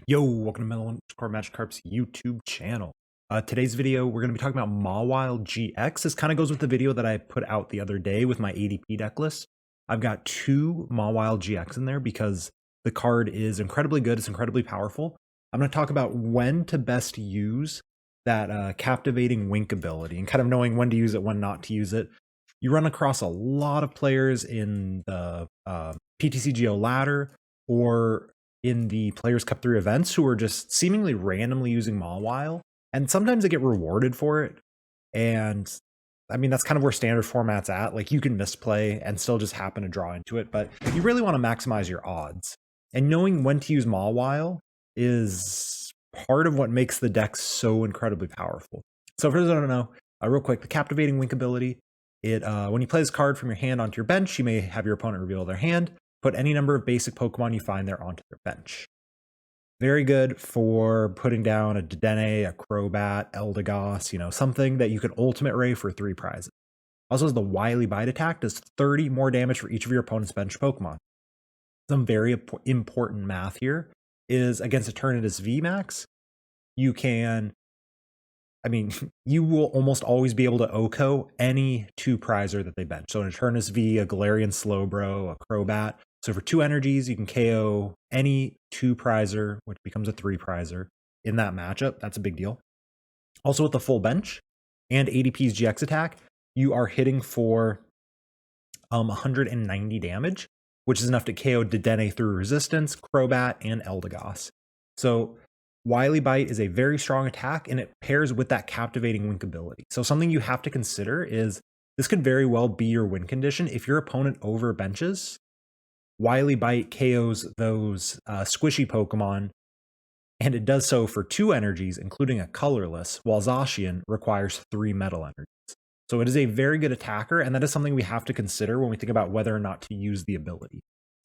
Yo, welcome to Magikarp's YouTube channel. Today's video, we're going to be talking about Mawile GX. This kind of goes with the video that I put out the other day with my ADP deck list. I've got two Mawile GX in there because the card is incredibly good. It's incredibly powerful. I'm going to talk about when to best use that captivating wink ability and kind of knowing when to use it, when not to use it. You run across a lot of players in the PTCGO ladder or in the Players Cup 3 events who are just seemingly randomly using Mawile, and sometimes they get rewarded for it. And I mean, that's kind of where standard format's at. Like, you can misplay and still just happen to draw into it, but you really want to maximize your odds. And knowing when to use Mawile is part of what makes the deck so incredibly powerful. So for those that don't know, real quick, the Captivating Wink ability, when you play this card from your hand onto your bench, you may have your opponent reveal their hand. Put any number of basic Pokemon you find there onto their bench. Very good for putting down a Dedenne, a Crobat, Eldegoss, something that you can Ultimate Ray for 3 prizes. Also, as the Wily Bite attack, does 30 more damage for each of your opponent's bench Pokemon. Some very important math here is against Eternatus VMAX, you will almost always be able to OHKO any 2 prizer that they bench. So an Eternatus V, a Galarian Slowbro, a Crobat. So for 2 energies, you can KO any 2 prizer, which becomes a 3 prizer in that matchup. That's a big deal. Also with the full bench and ADP's GX attack, you are hitting for 190 damage, which is enough to KO Dedenne through resistance, Crobat, and Eldegoss. So Wily Bite is a very strong attack, and it pairs with that Captivating Wink ability. So something you have to consider is this could very well be your win condition. If your opponent overbenches, Wily Bite KOs those squishy Pokemon, and it does so for 2 energies, including a colorless, while Zacian requires 3 metal energies. So it is a very good attacker, and that is something we have to consider when we think about whether or not to use the ability.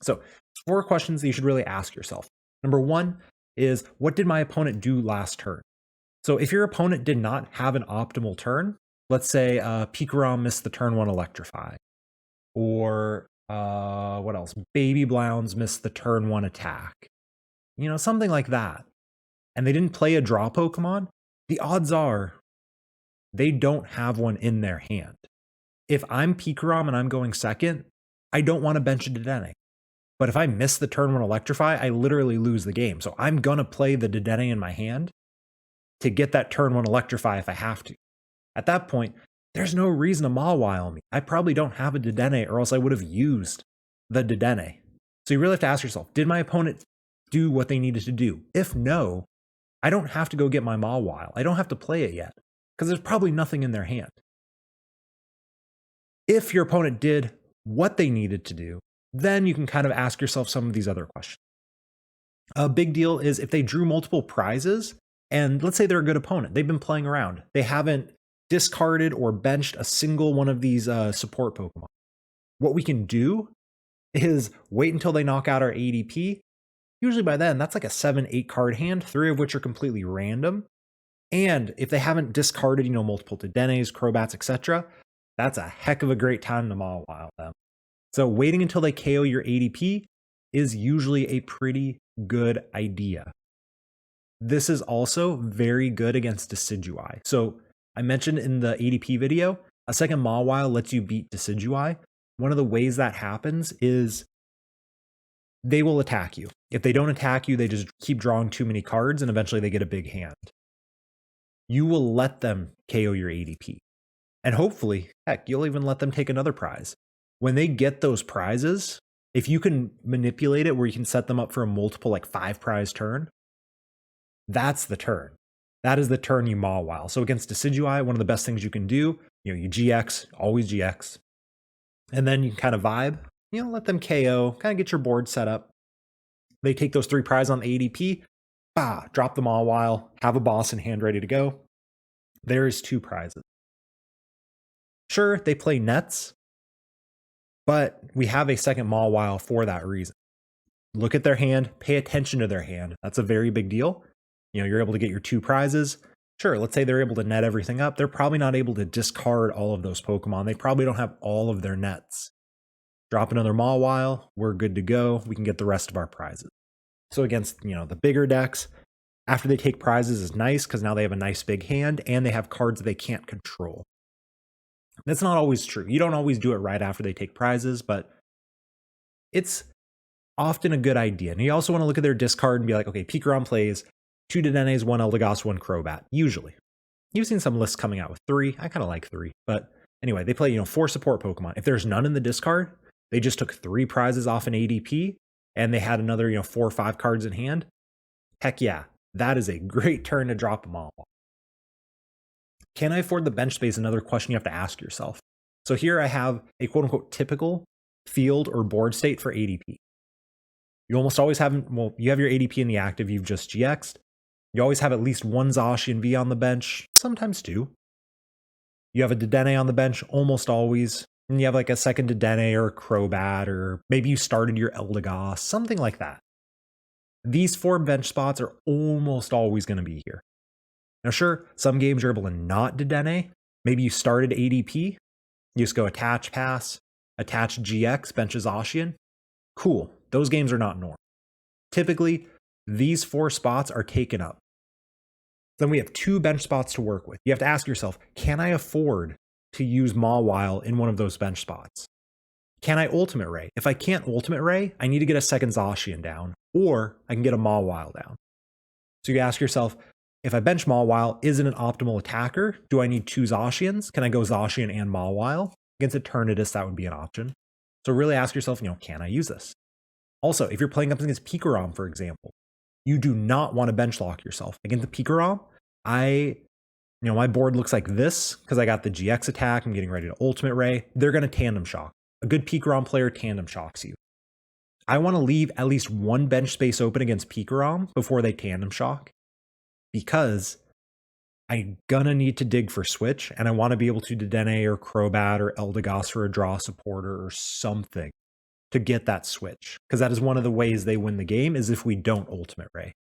So 4 questions that you should really ask yourself. Number 1 is, what did my opponent do last turn? So if your opponent did not have an optimal turn, let's say Pikarom missed the turn 1 Electrify, or what else? Baby Blounds missed the turn 1 attack. Something like that. And they didn't play a draw Pokemon, the odds are they don't have one in their hand. If I'm Pikarom and I'm going second, I don't want to bench a Dedenne. But if I miss the turn 1 Electrify, I literally lose the game. So I'm going to play the Dedenne in my hand to get that turn 1 Electrify if I have to. At that point, there's no reason to Mawile me. I probably don't have a Dedenne, or else I would have used the Dedenne. So you really have to ask yourself, did my opponent do what they needed to do? If no, I don't have to go get my Mawile. I don't have to play it yet, because there's probably nothing in their hand. If your opponent did what they needed to do, then you can kind of ask yourself some of these other questions. A big deal is if they drew multiple prizes, and let's say they're a good opponent, they've been playing around, they haven't discarded or benched a single one of these support Pokemon. What we can do is wait until they knock out our ADP. Usually by then, that's like a 7-8 card hand, 3 of which are completely random. And if they haven't discarded, multiple Dedennes, Crobats, etc., that's a heck of a great time to Mawile them. So waiting until they KO your ADP is usually a pretty good idea. This is also very good against Decidueye. So I mentioned in the ADP video, a second Mawile lets you beat Decidueye. One of the ways that happens is they will attack you. If they don't attack you, they just keep drawing too many cards, and eventually they get a big hand. You will let them KO your ADP. And hopefully, heck, you'll even let them take another prize. When they get those prizes, if you can manipulate it where you can set them up for a multiple 5 prize turn, that's the turn. That is the turn you Mawile. So against Decidueye, one of the best things you can do, you GX, always GX. And then you can kind of vibe, let them KO, kind of get your board set up. They take those 3 prizes on the ADP, drop them Mawile, have a boss in hand ready to go. There's 2 prizes. Sure, they play nets, but we have a second Mawile for that reason. Look at their hand, pay attention to their hand. That's a very big deal. You're able to get your 2 prizes. Sure, let's say they're able to net everything up. They're probably not able to discard all of those Pokemon. They probably don't have all of their nets. Drop another Mawile, we're good to go. We can get the rest of our prizes. So against, the bigger decks, after they take prizes is nice because now they have a nice big hand and they have cards they can't control. That's not always true. You don't always do it right after they take prizes, but it's often a good idea. And you also want to look at their discard and be like, okay, Pikarom plays 2 Dedennes, 1 Eldegoss, 1 Crobat, usually. You've seen some lists coming out with 3. I kind of like 3. But anyway, they play, 4 support Pokemon. If there's none in the discard, they just took 3 prizes off an ADP and they had another, 4 or 5 cards in hand. Heck yeah, that is a great turn to drop them all. Can I afford the bench space? Another question you have to ask yourself. So here I have a quote unquote typical field or board state for ADP. You almost always have, you have your ADP in the active, you've just GX'd. You always have at least 1 Zacian V on the bench, sometimes 2. You have a Dedenne on the bench almost always. And you have like a second Dedenne or a Crobat, or maybe you started your Eldegoss, something like that. These 4 bench spots are almost always going to be here. Now, sure, some games you're able to not Dedenne. Maybe you started ADP, you just go attach pass, attach GX, bench Zacian. Cool. Those games are not normal. Typically, these 4 spots are taken up. Then we have 2 bench spots to work with. You have to ask yourself, can I afford to use Mawile in one of those bench spots? Can I Ultimate Ray? If I can't Ultimate Ray, I need to get a second Zacian down, or I can get a Mawile down. So you ask yourself, if I bench Mawile, is it an optimal attacker? Do I need 2 Zacians? Can I go Zacian and Mawile? Against Eternatus, that would be an option. So really ask yourself, can I use this? Also, if you're playing up against Pikarom, for example, you do not want to bench lock yourself. Against the Pikarom, my board looks like this because I got the GX attack. I'm getting ready to Ultimate Ray. They're going to tandem shock. A good Pikarom player tandem shocks you. I want to leave at least 1 bench space open against Pikarom before they tandem shock, because I'm going to need to dig for switch, and I want to be able to Dedenne or Crobat or Eldegoss for a draw supporter or something to get that switch, because that is one of the ways they win the game, is if we don't Ultimate Ray.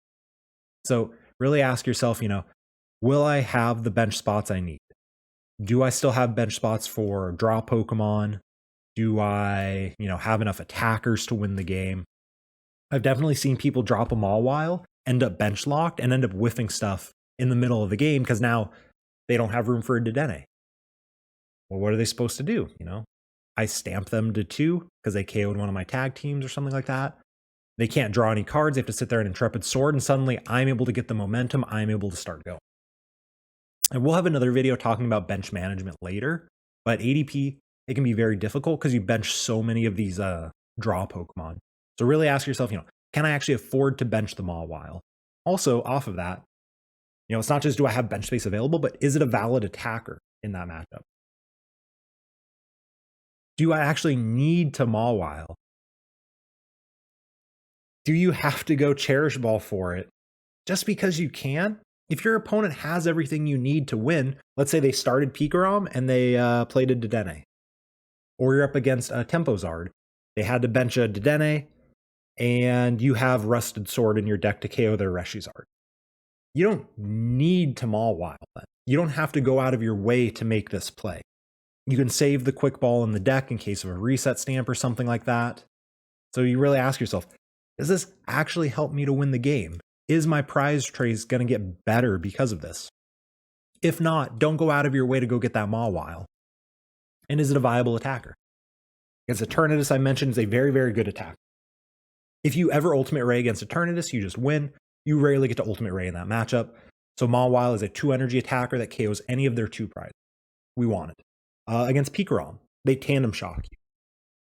So really ask yourself, will I have the bench spots I need? Do I still have bench spots for draw Pokemon? Do I, have enough attackers to win the game? I've definitely seen people drop a Mawile, end up bench locked, and end up whiffing stuff in the middle of the game because now they don't have room for a Dedenne. Well, what are they supposed to do? I stamp them to 2 because they KO'd one of my tag teams or something like that. They can't draw any cards. They have to sit there in Intrepid Sword, and suddenly I'm able to get the momentum. I'm able to start going. And we'll have another video talking about bench management later, but ADP, it can be very difficult because you bench so many of these draw Pokemon. So really ask yourself, can I actually afford to bench the Mawile? Also, off of that, it's not just do I have bench space available, but is it a valid attacker in that matchup? Do I actually need to Mawile? Do you have to go Cherish Ball for it just because you can? If your opponent has everything you need to win, let's say they started Pikarom and they played a Dedenne, or you're up against a Tempozard. They had to bench a Dedenne, and you have Rusted Sword in your deck to KO their Reshizard. You don't need to Mawile then. You don't have to go out of your way to make this play. You can save the Quick Ball in the deck in case of a reset stamp or something like that. So you really ask yourself, does this actually help me to win the game? Is my prize trace going to get better because of this? If not, don't go out of your way to go get that Mawile. And is it a viable attacker? Against Eternatus, I mentioned, is a very, very good attacker. If you ever Ultimate Ray against Eternatus, you just win. You rarely get to Ultimate Ray in that matchup. So Mawile is a 2 energy attacker that KOs any of their 2 prizes. We want it. Against Pikarom, they tandem shock you.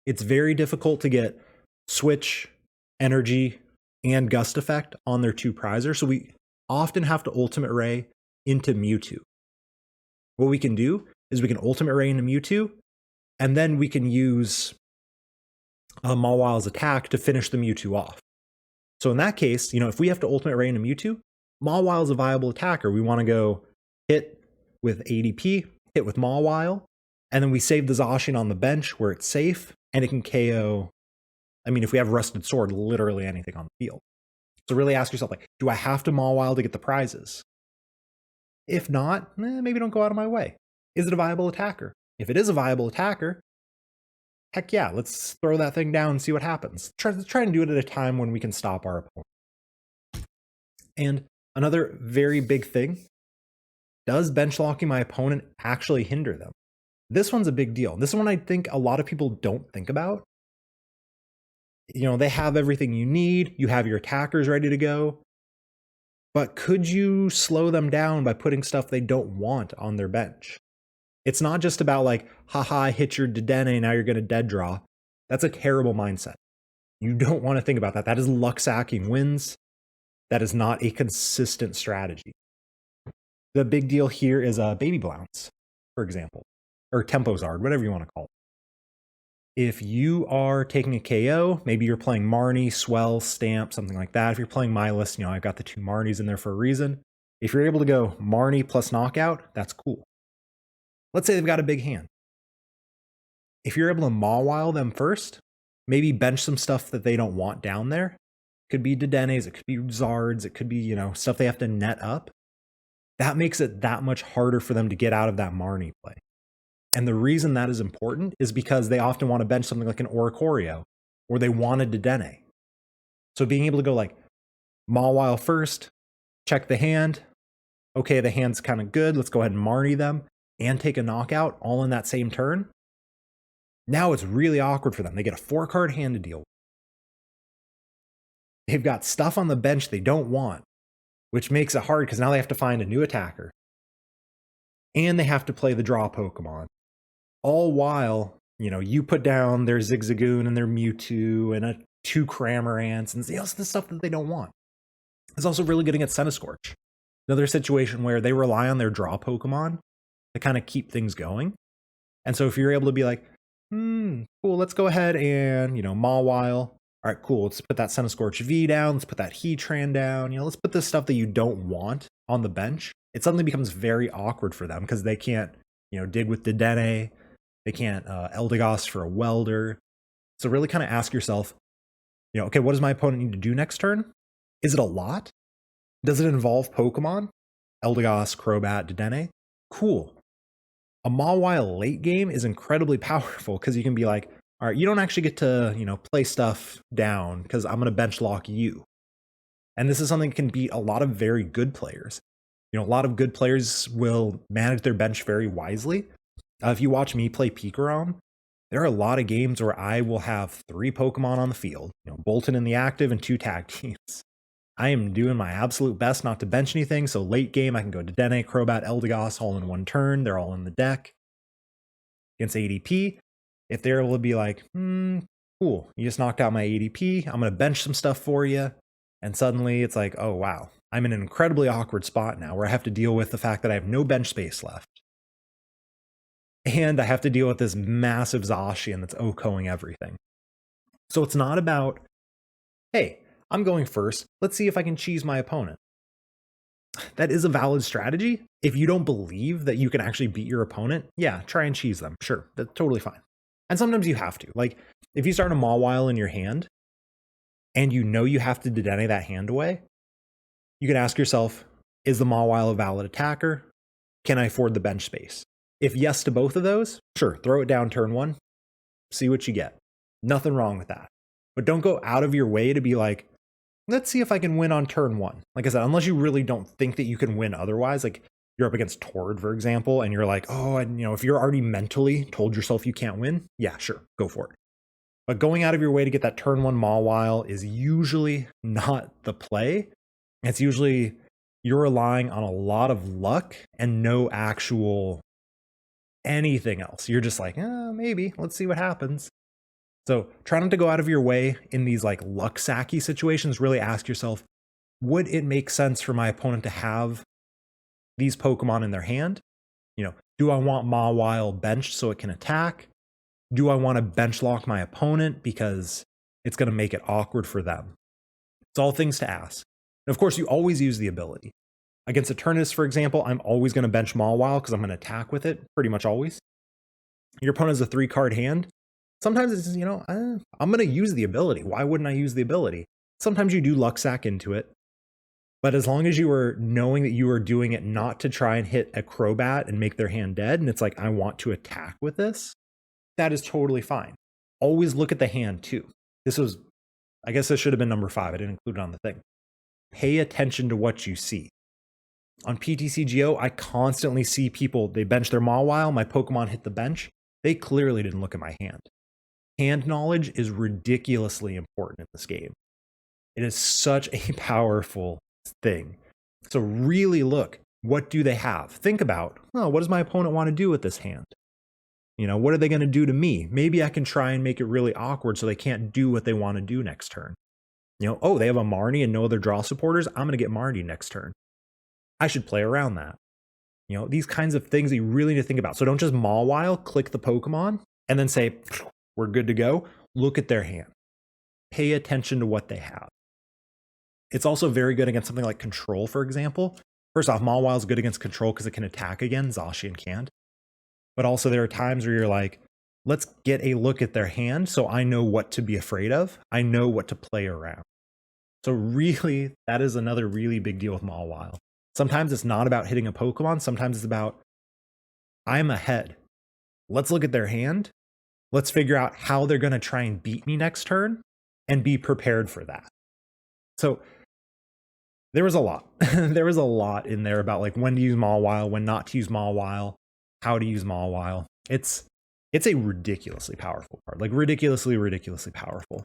It's very difficult to get switch, energy, and gust effect on their 2 prizers. So we often have to Ultimate Ray into Mewtwo. What we can do is we can Ultimate Ray into Mewtwo, and then we can use Mawile's attack to finish the Mewtwo off. So in that case, if we have to Ultimate Ray into Mewtwo, Mawile is a viable attacker. We want to go hit with ADP, hit with Mawile, and then we save the Zacian on the bench where it's safe, and it can KO, if we have Rusted Sword, literally anything on the field. So really ask yourself, do I have to Mawile to get the prizes? If not, maybe don't go out of my way. Is it a viable attacker? If it is a viable attacker, heck yeah, let's throw that thing down and see what happens. Try to do it at a time when we can stop our opponent. And another very big thing, does bench locking my opponent actually hinder them? This one's a big deal. This is one I think a lot of people don't think about. They have everything you need, you have your attackers ready to go, but could you slow them down by putting stuff they don't want on their bench? It's not just about like, haha, I hit your Dedenne, now you're going to dead draw. That's a terrible mindset. You don't want to think about that. That is luck sacking wins. That is not a consistent strategy. The big deal here is Baby Blounce, for example, or Tempo Zard, whatever you want to call it. If you are taking a KO, maybe you're playing Marnie, Swell, Stamp, something like that. If you're playing my list, I've got the 2 Marnies in there for a reason. If you're able to go Marnie plus knockout, that's cool. Let's say they've got a big hand. If you're able to Mawile them first, maybe bench some stuff that they don't want down there. It could be Dedennes, it could be Zards, it could be, stuff they have to net up. That makes it that much harder for them to get out of that Marnie play. And the reason that is important is because they often want to bench something like an Oricorio, or they want a Dedenne. So being able to go like Mawile first, check the hand. Okay, the hand's kind of good. Let's go ahead and Marnie them and take a knockout all in that same turn. Now it's really awkward for them. They get a 4-card hand to deal with. They've got stuff on the bench they don't want, which makes it hard because now they have to find a new attacker. And they have to play the draw Pokemon. All while, you put down their Zigzagoon and their Mewtwo and 2 Cramorants and the stuff that they don't want. It's also really good against Centiskorch. Another situation where they rely on their draw Pokemon to kind of keep things going. And so if you're able to be like, cool, let's go ahead and, Mawile. All right, cool, let's put that Centiskorch V down. Let's put that Heatran down. Let's put this stuff that you don't want on the bench. It suddenly becomes very awkward for them because they can't, dig with Dedenne. They can't Eldegoss for a Welder. So really kind of ask yourself, okay, what does my opponent need to do next turn? Is it a lot? Does it involve Pokemon? Eldegoss, Crobat, Dedenne? Cool. A Mawile late game is incredibly powerful because you can be like, all right, you don't actually get to, play stuff down because I'm going to bench lock you. And this is something that can beat a lot of very good players. A lot of good players will manage their bench very wisely. If you watch me play Pikarom, there are a lot of games where I will have 3 Pokemon on the field, Bolton in the active and 2 tag teams. I am doing my absolute best not to bench anything, so late game I can go Dedenne, Crobat, Eldegoss all in one turn. They're all in the deck. Against ADP, if they're able to be like, cool, you just knocked out my ADP, I'm going to bench some stuff for you. And suddenly it's like, oh wow, I'm in an incredibly awkward spot now where I have to deal with the fact that I have no bench space left. And I have to deal with this massive Zacian that's OHKOing everything. So it's not about, hey, I'm going first, let's see if I can cheese my opponent. That is a valid strategy. If you don't believe that you can actually beat your opponent, yeah, try and cheese them. Sure, that's totally fine. And sometimes you have to. Like, if you start a Mawile in your hand, and you have to Dedenne that hand away, you can ask yourself, is the Mawile a valid attacker? Can I afford the bench space? If yes to both of those, sure, throw it down turn 1, see what you get. Nothing wrong with that. But don't go out of your way to be like, let's see if I can win on turn 1. Like I said, unless you really don't think that you can win otherwise, like you're up against Tord, for example, and you're like, oh, and if you're already mentally told yourself you can't win, yeah, sure, go for it. But going out of your way to get that turn 1 Mawile is usually not the play. It's usually you're relying on a lot of luck and no actual anything else. You're just like, maybe, let's see what happens. So try not to go out of your way in these like luck sacky situations. Really ask yourself, would it make sense for my opponent to have these Pokemon in their hand? Do I want Mawile benched so it can attack? Do I want to bench lock my opponent because it's going to make it awkward for them? It's all things to ask. And of course, you always use the ability. Against Eternatus, for example, I'm always going to bench Mawile because I'm going to attack with it, pretty much always. Your opponent has a 3-card hand. Sometimes it's, I'm going to use the ability. Why wouldn't I use the ability? Sometimes you do luck sack into it. But as long as you are knowing that you are doing it not to try and hit a Crobat and make their hand dead, and it's like, I want to attack with this, that is totally fine. Always look at the hand too. I guess this should have been number 5. I didn't include it on the thing. pay attention to what you see. On PTCGO, I constantly see people, they bench their Mawile, my Pokemon hit the bench. They clearly didn't look at my hand. Hand knowledge is ridiculously important in this game. It is such a powerful thing. So really look, what do they have? Think about, oh, what does my opponent want to do with this hand? You know, what are they going to do to me? Maybe I can try and make it really awkward so they can't do what they want to do next turn. You know, oh, they have a Marnie and no other draw supporters. I'm going to get Marnie next turn. I should play around that. You know, these kinds of things that you really need to think about. So don't just Mawile, click the Pokemon, and then say, we're good to go. Look at their hand. Pay attention to what they have. It's also very good against something like Control, for example. First off, Mawile is good against Control because it can attack again. Zacian can't. But also there are times where you're like, let's get a look at their hand so I know what to be afraid of. I know what to play around. So really, that is another really big deal with Mawile. Sometimes it's not about hitting a Pokemon. Sometimes it's about, I'm ahead. Let's look at their hand. Let's figure out how they're going to try and beat me next turn and be prepared for that. So there was a lot. There was a lot in there about like when to use Mawile, when not to use Mawile, how to use Mawile. It's a ridiculously powerful card, like ridiculously powerful.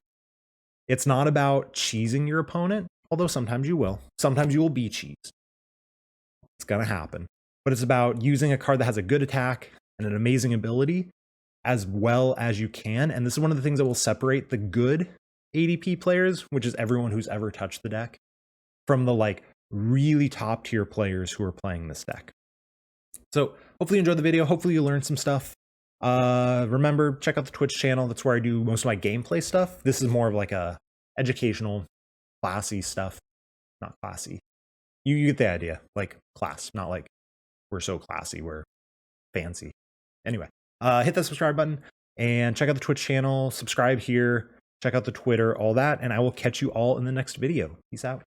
It's not about cheesing your opponent, although sometimes you will. Sometimes you will be cheesed. It's going to happen. But it's about using a card that has a good attack and an amazing ability as well as you can. And this is one of the things that will separate the good ADP players, which is everyone who's ever touched the deck, from the like really top tier players who are playing this deck. So hopefully you enjoyed the video. Hopefully you learned some stuff. Remember, check out the Twitch channel. That's where I do most of my gameplay stuff. This is more of like a educational, classy stuff. Not classy. You get the idea. Like class, not like we're so classy, we're fancy. Anyway, hit that subscribe button and check out the Twitch channel. Subscribe here. Check out the Twitter, all that. And I will catch you all in the next video. Peace out.